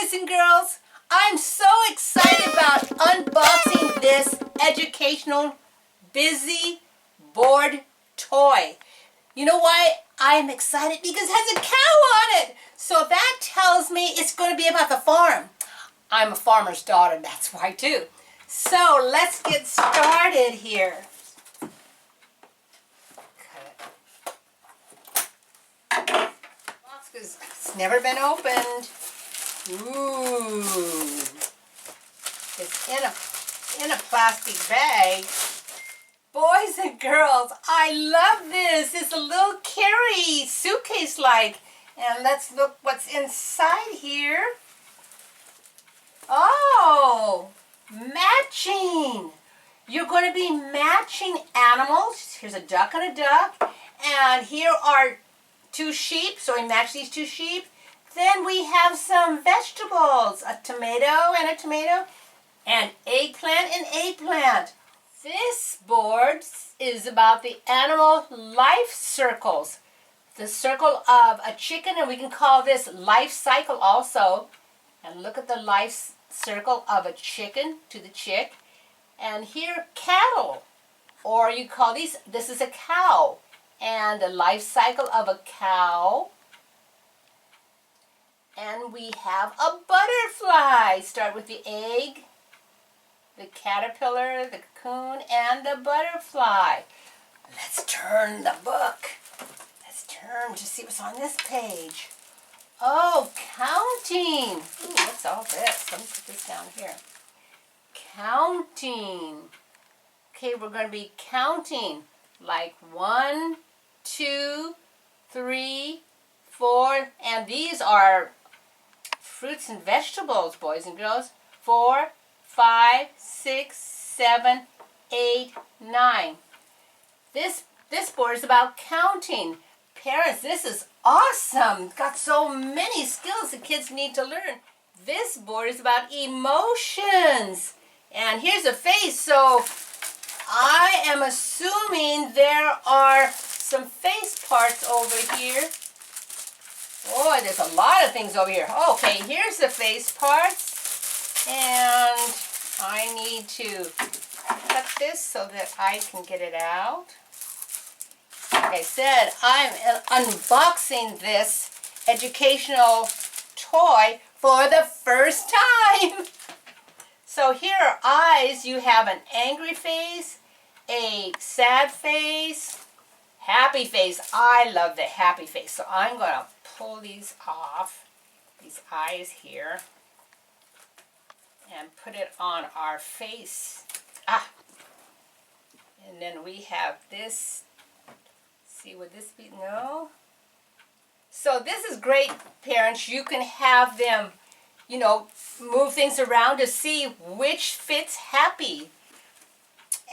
boys and girls. I'm so excited about unboxing this educational busy board toy. You know why I'm excited? Because it has a cow on it. So that tells me it's going to be about the farm. I'm a farmer's daughter, that's why too. So let's get started here. Box is it's never been opened. Ooh. It's in a plastic bag. Boys and girls, I love this. It's a little carry suitcase like. And let's look what's inside here. Oh, matching. You're going to be matching animals. Here's a duck and a duck. And here are two sheep. So we match these two sheep. Then we have some vegetables. A tomato and a tomato. And eggplant and eggplant. This board is about the animal life circles. The circle of a chicken, and we can call this life cycle also. And look at the life circle of a chicken to the chick. And here, cattle. Or you call this is a cow. And the life cycle of a cow. And we have a butterfly. Start with the egg, the caterpillar, the cocoon, and the butterfly. Let's turn the book. Let's turn to see what's on this page. Oh, counting. Ooh, what's all this? Let me put this down here. Counting. Okay, we're going to be counting like 1, 2, 3, 4, and these are fruits and vegetables, boys and girls. 4, 5, 6, 7, 8, 9. This board is about counting. Parents, this is awesome. Got so many skills the kids need to learn. This board is about emotions. And here's a face, so I am assuming there are some face parts over here. Oh, there's a lot of things over here. Okay, here's the face parts. And I need to cut this so that I can get it out. Like I said, I'm unboxing this educational toy for the first time. So here are eyes. You have an angry face, a sad face, happy face. I love the happy face. So I'm going to pull these off, these eyes here, and put it on our face. And then we have this. See, would this be, no? So this is great, parents. You can have them, move things around to see which fits happy.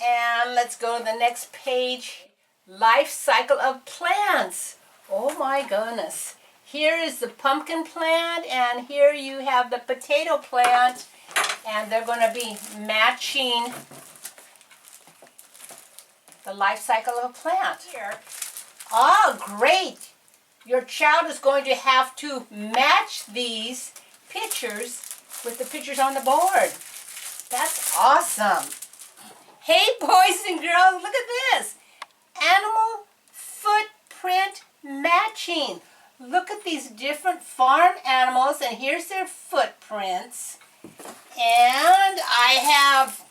And let's go to the next page. Life cycle of plants. Oh my goodness. Here is the pumpkin plant, and here you have the potato plant, and they're going to be matching the life cycle of a plant. Here. Oh, great! Your child is going to have to match these pictures with the pictures on the board. That's awesome. Hey, boys and girls, look at this. Animal footprint matching. Look at these different farm animals, and here's their footprints. And I have...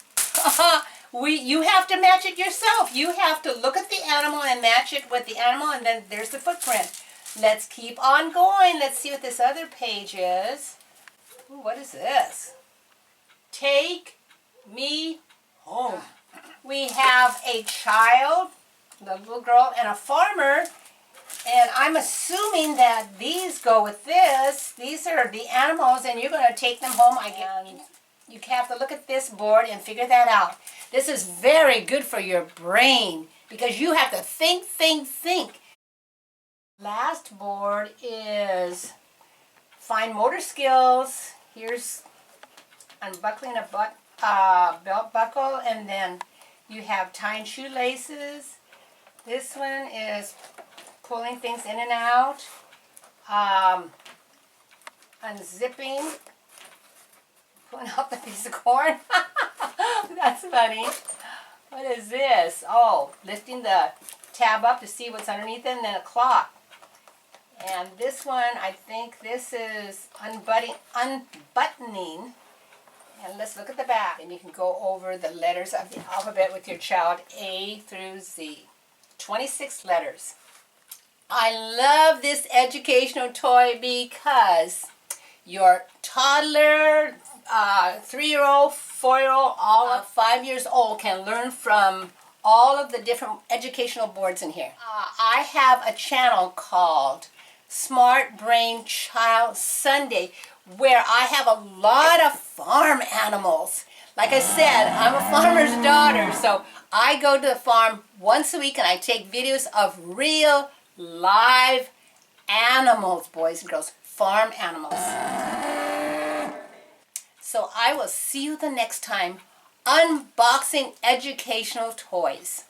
you have to match it yourself. You have to look at the animal and match it with the animal, and then there's the footprint. Let's keep on going. Let's see what this other page is. Ooh, what is this? Take me home. We have a child, the little girl, and a farmer, and I'm assuming that these go with this. These are the animals, and you're going to take them home. You have to look at this board and figure that out. This is very good for your brain because you have to think, think, think. Last board is fine motor skills. Here's unbuckling a belt buckle, and then you have tying shoelaces. This one is pulling things in and out, unzipping Pulling out the piece of corn. That's funny. What is this? Oh, lifting the tab up to see what's underneath it, and then a clock. And this one, I think this is unbuttoning. And let's look at the back. And you can go over the letters of the alphabet with your child, A through Z. 26 letters. I love this educational toy because your toddler, 3-year-old, 4-year-old, all of 5 years old can learn from all of the different educational boards in here. I have a channel called Smart Brain Child Sunday where I have a lot of farm animals. Like I said, I'm a farmer's daughter, so I go to the farm once a week and I take videos of real live animals, boys and girls, farm animals. So I will see you the next time unboxing educational toys.